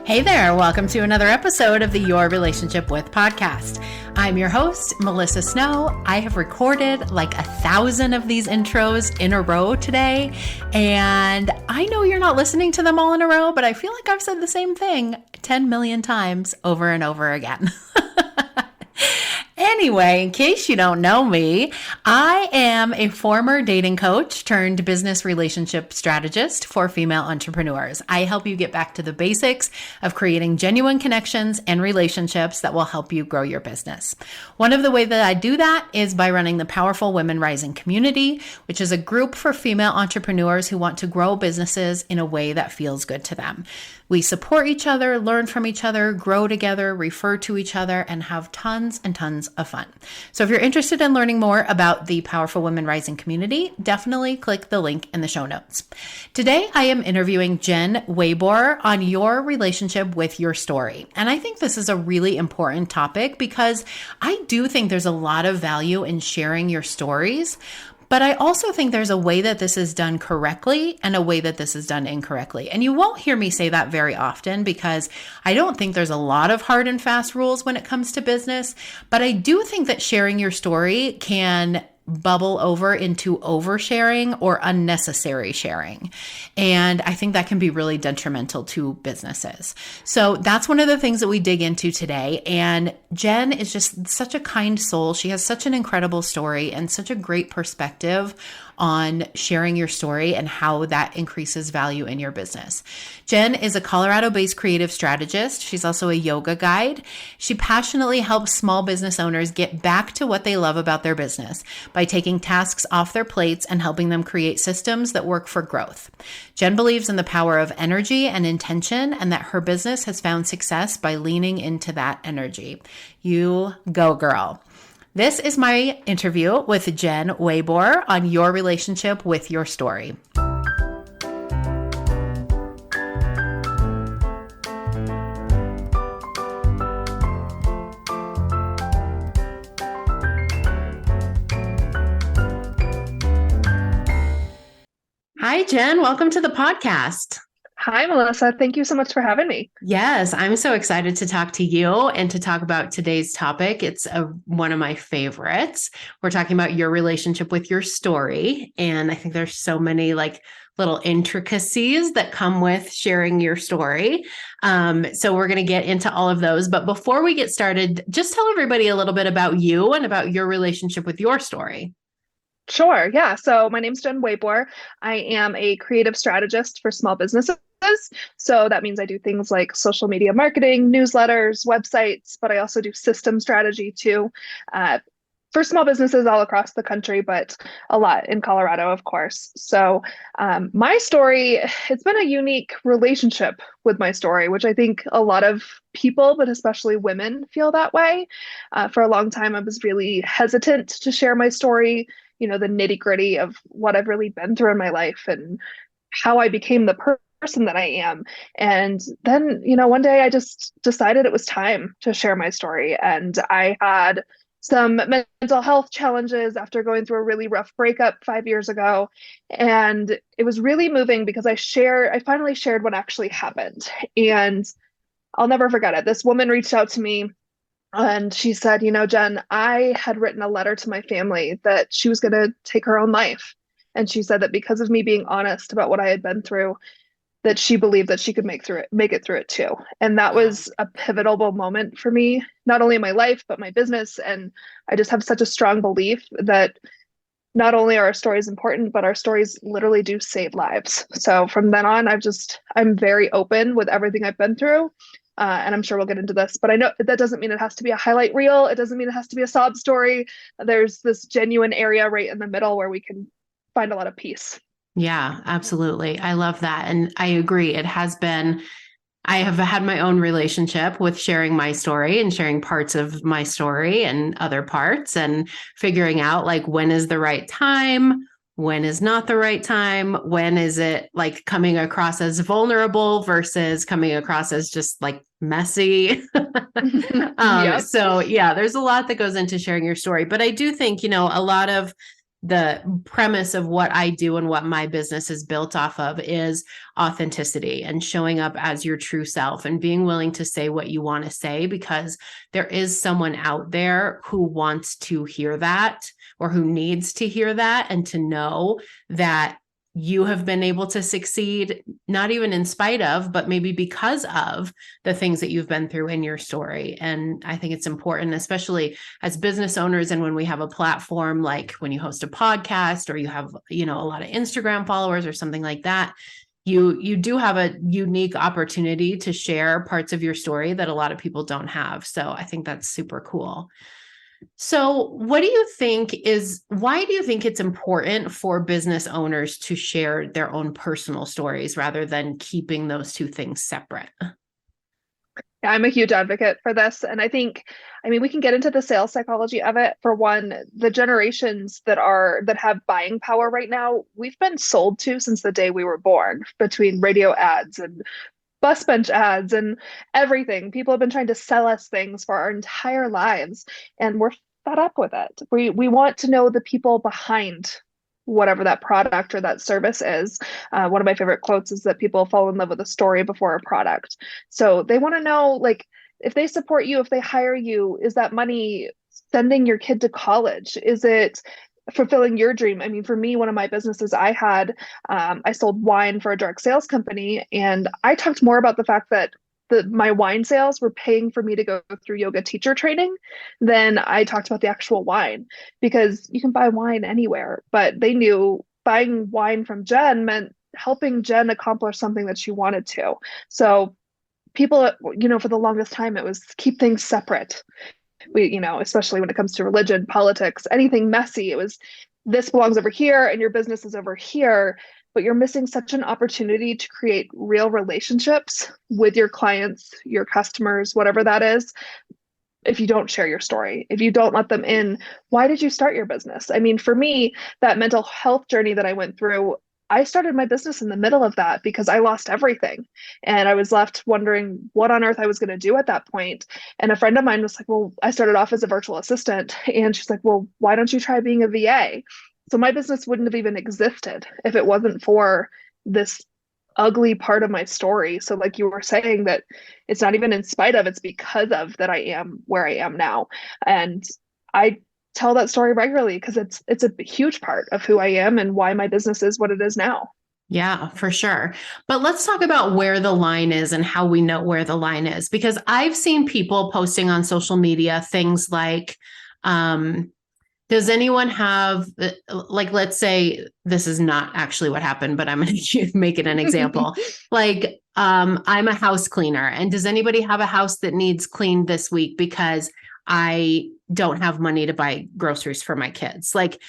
Hey there, welcome to another episode of the Your Relationship With podcast. I'm your host, Melissa Snow. I have recorded like 1,000 of these intros in a row today, and I know you're not listening to them all in a row, but I feel like I've said the same thing 10 million times over and over again. Anyway, in case you don't know me, I am a former dating coach turned business relationship strategist for female entrepreneurs. I help you get back to the basics of creating genuine connections and relationships that will help you grow your business. One of the ways that I do that is by running the Powerful Women Rising community, which is a group for female entrepreneurs who want to grow businesses in a way that feels good to them. We support each other, learn from each other, grow together, refer to each other, and have tons and tons of fun. So if you're interested in learning more about the Powerful Women Rising community, definitely click the link in the show notes. Today, I am interviewing Jenn Wayboer on your relationship with your story. And I think this is a really important topic because I do think there's a lot of value in sharing your stories. But I also think there's a way that this is done correctly and a way that this is done incorrectly. And you won't hear me say that very often because I don't think there's a lot of hard and fast rules when it comes to business. But I do think that sharing your story can bubble over into oversharing or unnecessary sharing. And I think that can be really detrimental to businesses. So that's one of the things that we dig into today. And Jenn is just such a kind soul. She has such an incredible story and such a great perspective on sharing your story and how that increases value in your business. Jenn is a Colorado-based creative strategist. She's also a yoga guide. She passionately helps small business owners get back to what they love about their business by taking tasks off their plates and helping them create systems that work for growth. Jenn believes in the power of energy and intention and that her business has found success by leaning into that energy. You go, girl. This is my interview with Jenn Wayboer on your relationship with your story. Hi, Jenn. Welcome to the podcast. Hi, Melissa. Thank you so much for having me. Yes, I'm so excited to talk to you and to talk about today's topic. It's one of my favorites. We're talking about your relationship with your story. And I think there's so many little intricacies that come with sharing your story. So we're going to get into all of those. But before we get started, just tell everybody a little bit about you and about your relationship with your story. Sure. Yeah. So my name's Jenn Wayboer. I am a creative strategist for small businesses. So that means I do things like social media marketing, newsletters, websites, but I also do system strategy too, for small businesses all across the country, but a lot in Colorado, of course. So my story, it's been a unique relationship with my story, which I think a lot of people, but especially women, feel that way. For a long time, I was really hesitant to share my story, the nitty gritty of what I've really been through in my life and how I became the person that I am. And then, one day I just decided it was time to share my story. And I had some mental health challenges after going through a really rough breakup 5 years ago. And it was really moving because I finally shared what actually happened. And I'll never forget it. This woman reached out to me and she said, Jenn, I had written a letter to my family that she was going to take her own life. And she said that because of me being honest about what I had been through, that she believed that she could make it through it too. And that was a pivotal moment for me, not only in my life, but my business. And I just have such a strong belief that not only are our stories important, but our stories literally do save lives. So from then on, I'm very open with everything I've been through. And I'm sure we'll get into this, but I know that doesn't mean it has to be a highlight reel. It doesn't mean it has to be a sob story. There's this genuine area right in the middle where we can find a lot of peace. Yeah, absolutely. I love that. And I agree. I have had my own relationship with sharing my story and sharing parts of my story and other parts and figuring out when is the right time, when is not the right time, when is it coming across as vulnerable versus coming across as just messy. Yep. So yeah, there's a lot that goes into sharing your story, but I do think, a lot of the premise of what I do and what my business is built off of is authenticity and showing up as your true self and being willing to say what you want to say, because there is someone out there who wants to hear that or who needs to hear that, and to know that you have been able to succeed, not even in spite of, but maybe because of the things that you've been through in your story. And I think it's important, especially as business owners. And when we have a platform, like when you host a podcast or you have, a lot of Instagram followers or something like that, you do have a unique opportunity to share parts of your story that a lot of people don't have. So I think that's super cool. So why do you think it's important for business owners to share their own personal stories rather than keeping those two things separate? Yeah, I'm a huge advocate for this. And we can get into the sales psychology of it. For one, the generations that have buying power right now, we've been sold to since the day we were born, between radio ads and bus bench ads and everything. People have been trying to sell us things for our entire lives, and we're fed up with it. We want to know the people behind whatever that product or that service is. One of my favorite quotes is that people fall in love with a story before a product. So they want to know, like, if they support you, if they hire you, is that money sending your kid to college? Is it fulfilling your dream? I mean, for me, one of my businesses I sold wine for a direct sales company, and I talked more about the fact that my wine sales were paying for me to go through yoga teacher training than I talked about the actual wine, because you can buy wine anywhere, but they knew buying wine from Jen meant helping Jen accomplish something that she wanted to. So people, for the longest time, it was keep things separate. Especially when it comes to religion, politics, anything messy, it was, this belongs over here and your business is over here. But you're missing such an opportunity to create real relationships with your clients, your customers, whatever that is, if you don't share your story, if you don't let them in. Why did you start your business? I mean, for me, that mental health journey that I went through, I started my business in the middle of that because I lost everything. And I was left wondering what on earth I was going to do at that point. And a friend of mine was like, well, I started off as a virtual assistant. And she's like, well, why don't you try being a VA? So my business wouldn't have even existed if it wasn't for this ugly part of my story. So like you were saying, that it's not even in spite of, it's because of that I am where I am now. And I tell that story regularly because it's a huge part of who I am and why my business is what it is now. Yeah, for sure. But let's talk about where the line is and how we know where the line is, because I've seen people posting on social media things like, does anyone have, like, let's say this is not actually what happened, but I'm going to make it an example. Like, I'm a house cleaner, and does anybody have a house that needs cleaned this week because I don't have money to buy groceries for my kids? Like,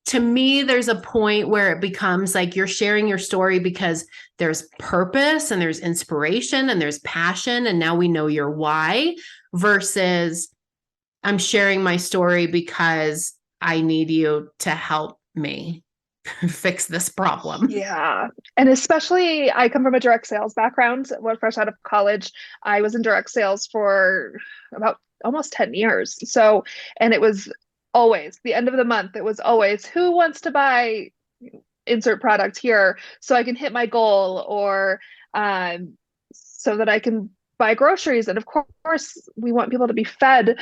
to me, there's a point where it becomes like you're sharing your story because there's purpose and there's inspiration and there's passion, and now we know your why, versus I'm sharing my story because I need you to help me fix this problem. Yeah. And especially, I come from a direct sales background. When fresh out of college, I was in direct sales for about almost 10 years. So, and it was always the end of the month, it was always, who wants to buy insert product here so I can hit my goal, or so that I can buy groceries. And of course, we want people to be fed.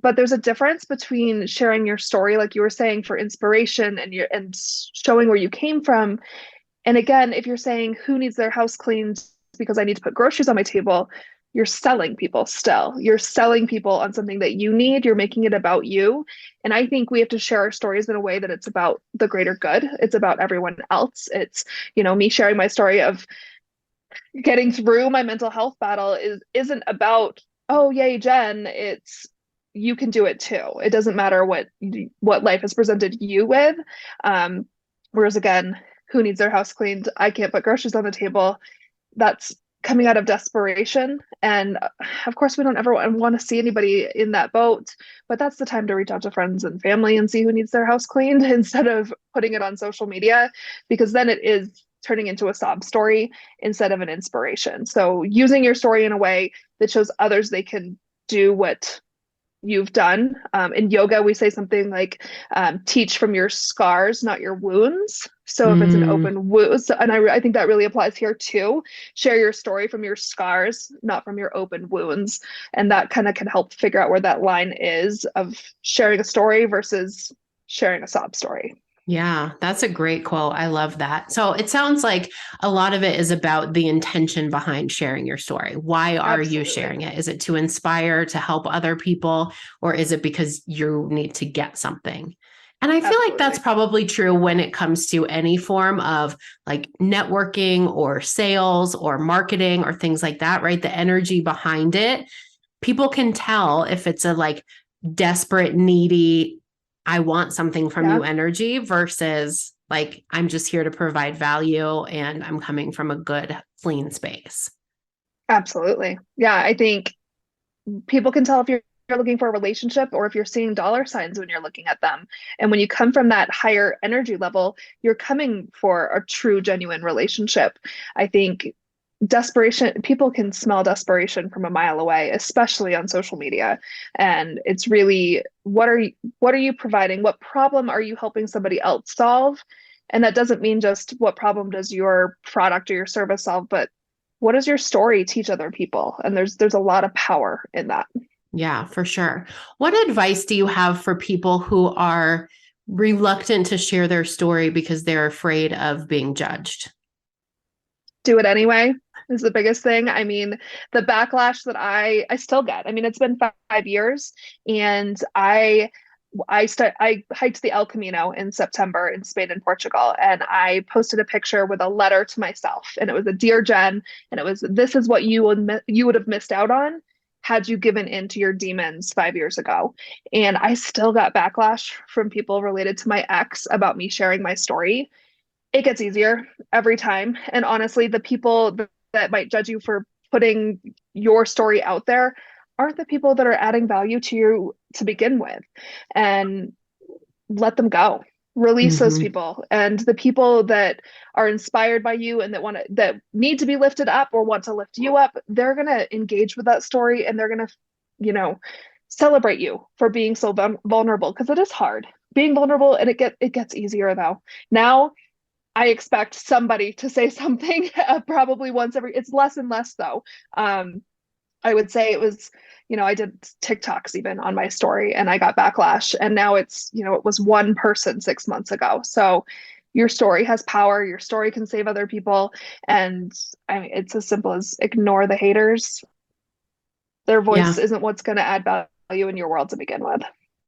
But there's a difference between sharing your story, like you were saying, for inspiration and showing where you came from. And again, if you're saying who needs their house cleaned because I need to put groceries on my table, you're selling people still. You're selling people on something that you need. You're making it about you. And I think we have to share our stories in a way that it's about the greater good. It's about everyone else. It's, me sharing my story of getting through my mental health battle isn't about, oh, yay, Jen. It's, you can do it too. It doesn't matter what life has presented you with. Whereas again, who needs their house cleaned? I can't put groceries on the table. That's coming out of desperation. And of course, we don't ever want to see anybody in that boat, but that's the time to reach out to friends and family and see who needs their house cleaned instead of putting it on social media, because then it is turning into a sob story instead of an inspiration. So using your story in a way that shows others they can do what you've done. In yoga, we say something like, teach from your scars, not your wounds. So if it's an Mm, open wound, and I think that really applies here too. Share your story from your scars, not from your open wounds. And that kind of can help figure out where that line is of sharing a story versus sharing a sob story. yeah, that's a great quote. I love that. So it sounds like a lot of it is about the intention behind sharing your story. Why are you Absolutely. sharing it? Is it to inspire, to help other people, or is it because you need to get something? And I feel like that's Absolutely. probably true when it comes to any form of like networking or sales or marketing or things like that, right? The energy behind it, people can tell if it's a like desperate, needy, I want something from Yeah, you energy versus like, I'm just here to provide value and I'm coming from a good, clean space. absolutely. Yeah, I think people can tell if you're looking for a relationship or if you're seeing dollar signs when you're looking at them. And when you come from that higher energy level, you're coming for a true, genuine relationship. I think desperation, people can smell desperation from a mile away, especially on social media. And it's really, what are you providing? What problem are you helping somebody else solve? And that doesn't mean just what problem does your product or your service solve, but what does your story teach other people? And there's a lot of power in that. Yeah, for sure. What advice do you have for people who are reluctant to share their story because they're afraid of being judged? Do it anyway is the biggest thing. I mean, the backlash that I still get. I mean, it's been 5 years, and I hiked the El Camino in September in Spain and Portugal, and I posted a picture with a letter to myself, and it was a dear Jen, and it was, this is what you would have missed out on had you given in to your demons 5 years ago. And I still got backlash from people related to my ex about me sharing my story. It gets easier every time. And honestly, the people that might judge you for putting your story out there aren't the people that are adding value to you to begin with. And let them go. Release those Mm-hmm. people. And the people that are inspired by you and that need to be lifted up or want to lift you up, they're gonna engage with that story, and they're gonna, you know, celebrate you for being so vulnerable, because it is hard being vulnerable. And it gets easier though. Now I expect somebody to say something probably once every, it's less and less though. I would say it was, I did TikToks even on my story and I got backlash. And now it's, it was one person 6 months ago. So your story has power. Your story can save other people. And I mean, it's as simple as ignore the haters. Their Yeah. voice isn't what's going to add value in your world to begin with.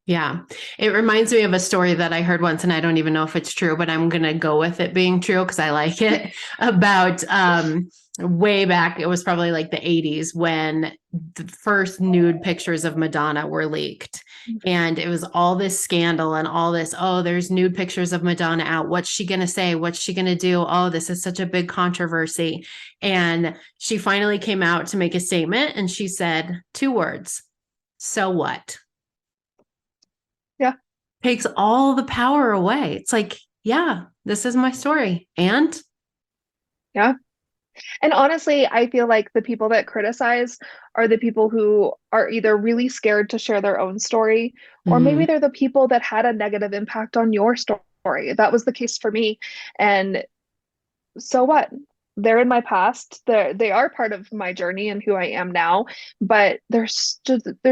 Yeah. It reminds me of a story that I heard once, and I don't even know if it's true, but I'm going to go with it being true because I like it about way back. It was probably like the 80s when the first nude pictures of Madonna were leaked. And it was all this scandal and all this, oh, there's nude pictures of Madonna out. What's she going to say? What's she going to do? Oh, this is such a big controversy. And she finally came out to make a statement and she said 2 words. So what? Yeah. Takes all the power away. It's like, yeah, this is my story. And Yeah. And honestly, I feel like the people that criticize are the people who are either really scared to share their own story, or maybe mm, they're the people that had a negative impact on your story. That was the case for me. And so what? They're in my past. They are part of my journey and who I am now. But there's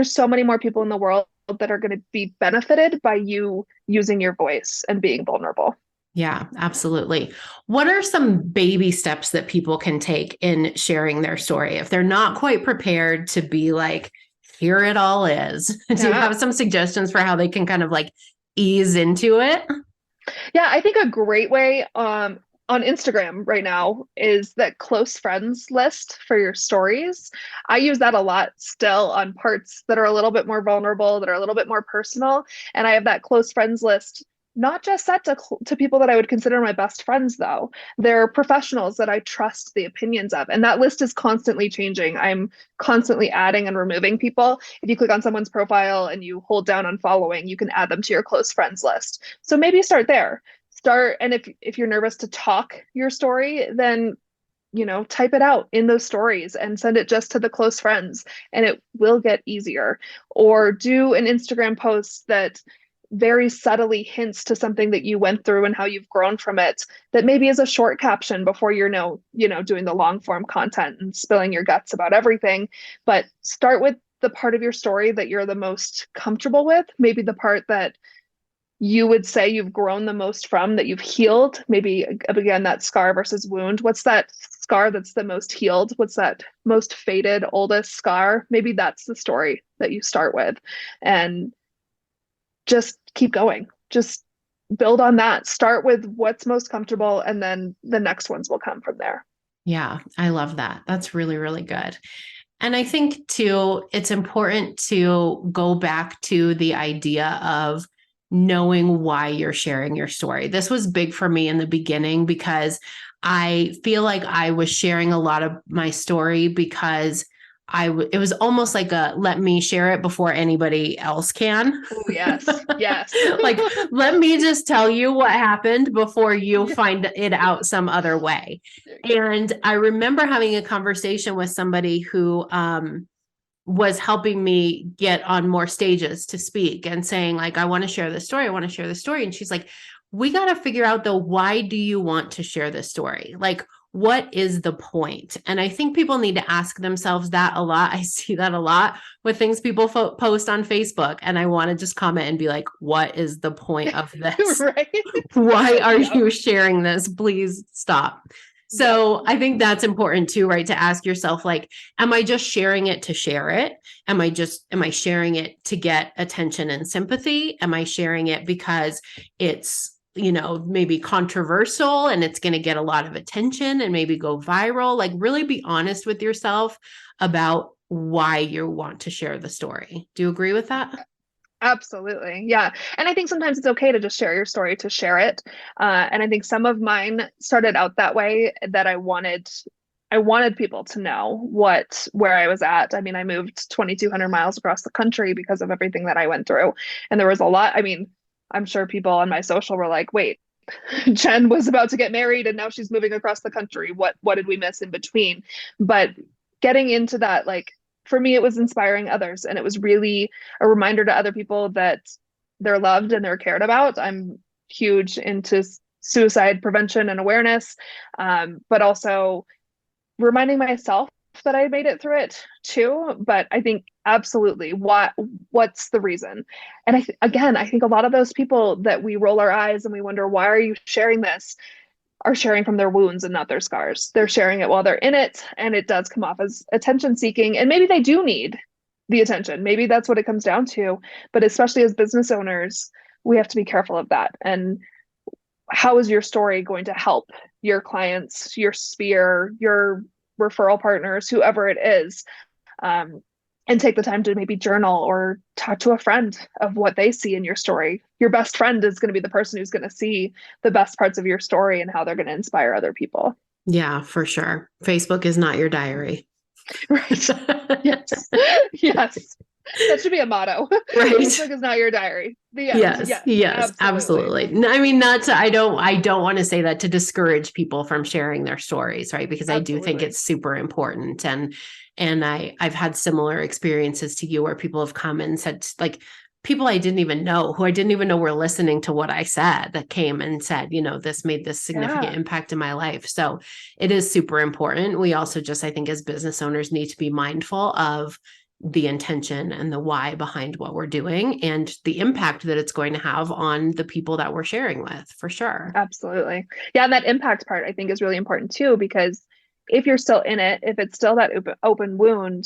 so many more people in the world that are going to be benefited by you using your voice and being vulnerable. yeah, absolutely. What are some baby steps that people can take in sharing their story if they're not quite prepared to be like, here it all is? Do you Yeah. have some suggestions for how they can kind of like ease into it? Yeah, I think a great way on Instagram right now is that close friends list for your stories. I use that a lot still on parts that are a little bit more vulnerable, that are a little bit more personal, and I have that close friends list not just set to people that I would consider my best friends though. They're professionals that I trust the opinions of, and that list is constantly changing. I'm constantly adding and removing people. If you click on someone's profile and you hold down on following, you can add them to your close friends list. So maybe start there. And if you're nervous to talk your story, then type it out in those stories and send it just to the close friends, and it will get easier. Or do an Instagram post that very subtly hints to something that you went through and how you've grown from it, that maybe is a short caption before doing the long form content and spilling your guts about everything. But start with the part of your story that you're the most comfortable with, maybe the part that you would say you've grown the most from, that you've healed. Maybe again, that scar versus wound. What's that scar that's the most healed? What's that most faded, oldest scar? Maybe that's the story that you start with, and just keep going. Just build on that. Start with what's most comfortable, and then the next ones will come from there. Yeah, I love that. That's really, really good. And I think too, it's important to go back to the idea of knowing why you're sharing your story. This was big for me in the beginning because I feel like I was sharing a lot of my story because it was almost like let me share it before anybody else can. Oh, yes. Yes. Like, let me just tell you what happened before you find it out some other way. And I remember having a conversation with somebody who was helping me get on more stages to speak and saying, like, I want to share this story. I want to share this story. And she's like, we got to figure out though, why do you want to share this story? Like, what is the point? And I think people need to ask themselves that a lot. I see that a lot with things people post on Facebook. And I want to just comment and be like, what is the point of this? Right? Why are you sharing this? Please stop. So I think that's important too, right? To ask yourself, like, am I just sharing it to share it? Am I sharing it to get attention and sympathy? Am I sharing it because it's, maybe controversial and it's going to get a lot of attention and maybe go viral? Like, really be honest with yourself about why you want to share the story. Do you agree with that? Absolutely. Yeah. And I think sometimes it's okay to just share your story to share it. And I think some of mine started out that way, that I wanted people to know where I was at. I mean, I moved 2,200 miles across the country because of everything that I went through. And there was a lot. I mean, I'm sure people on my social were like, wait, Jenn was about to get married and now she's moving across the country. What did we miss in between? But getting into that, like, for me, it was inspiring others. And it was really a reminder to other people that they're loved and they're cared about. I'm huge into suicide prevention and awareness, but also reminding myself that I made it through it too. But I think absolutely, what's the reason? And I think a lot of those people that we roll our eyes and we wonder, why are you sharing this, are sharing from their wounds and not their scars. They're sharing it while they're in it, and it does come off as attention seeking. And maybe they do need the attention. Maybe that's what it comes down to. But especially as business owners, we have to be careful of that. And how is your story going to help your clients, your sphere, your referral partners, whoever it is? And take the time to maybe journal or talk to a friend of what they see in your story. Your best friend is going to be the person who's going to see the best parts of your story and how they're going to inspire other people. Yeah, for sure. Facebook is not your diary. Right. Yes. Yes. That should be a motto. Right. Facebook is not your diary. The end. Yes, absolutely. No, I mean, I don't want to say that to discourage people from sharing their stories, right? Because I do think it's super important. And I've had similar experiences to you where people have come and said, like, people I didn't even know, who I didn't even know were listening to what I said, that came and said, this made this significant impact in my life. So it is super important. We also just, I think as business owners, need to be mindful of the intention and the why behind what we're doing and the impact that it's going to have on the people that we're sharing with, for sure. Absolutely. Yeah. And that impact part, I think, is really important too, because if you're still in it, if it's still that open wound,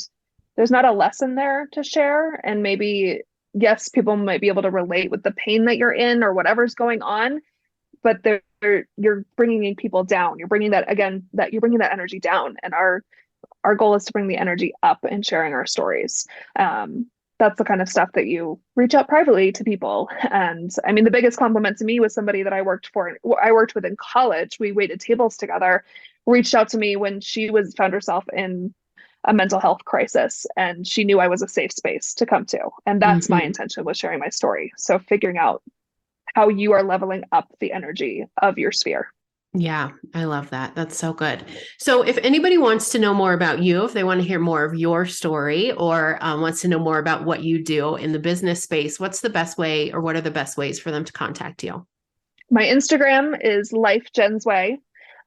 there's not a lesson there to share. And maybe, yes, people might be able to relate with the pain that you're in or whatever's going on, but you're bringing people down. You're bringing that energy down. And our goal is to bring the energy up and sharing our stories. That's the kind of stuff that you reach out privately to people. And I mean, the biggest compliment to me was somebody that I worked with in college. We waited tables together, reached out to me when she found herself in a mental health crisis, and she knew I was a safe space to come to. And that's my intention with sharing my story. So figuring out how you are leveling up the energy of your sphere. Yeah, I love that. That's so good. So if anybody wants to know more about you, if they want to hear more of your story or wants to know more about what you do in the business space, what's the best way or what are the best ways for them to contact you? My Instagram is Life Jen's Way.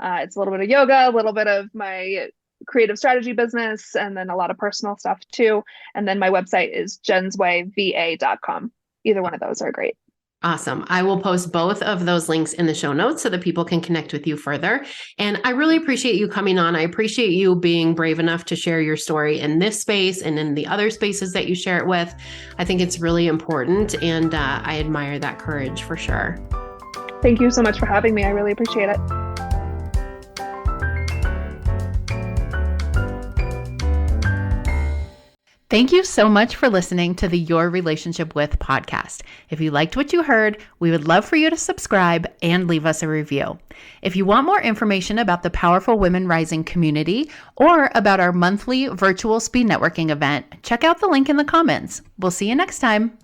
It's a little bit of yoga, a little bit of my creative strategy business, and then a lot of personal stuff too. And then my website is jenswayva.com. Either one of those are great. Awesome. I will post both of those links in the show notes so that people can connect with you further. And I really appreciate you coming on. I appreciate you being brave enough to share your story in this space and in the other spaces that you share it with. I think it's really important, and I admire that courage for sure. Thank you so much for having me. I really appreciate it. Thank you so much for listening to the Your Relationship With podcast. If you liked what you heard, we would love for you to subscribe and leave us a review. If you want more information about the Powerful Women Rising community or about our monthly virtual speed networking event, check out the link in the comments. We'll see you next time.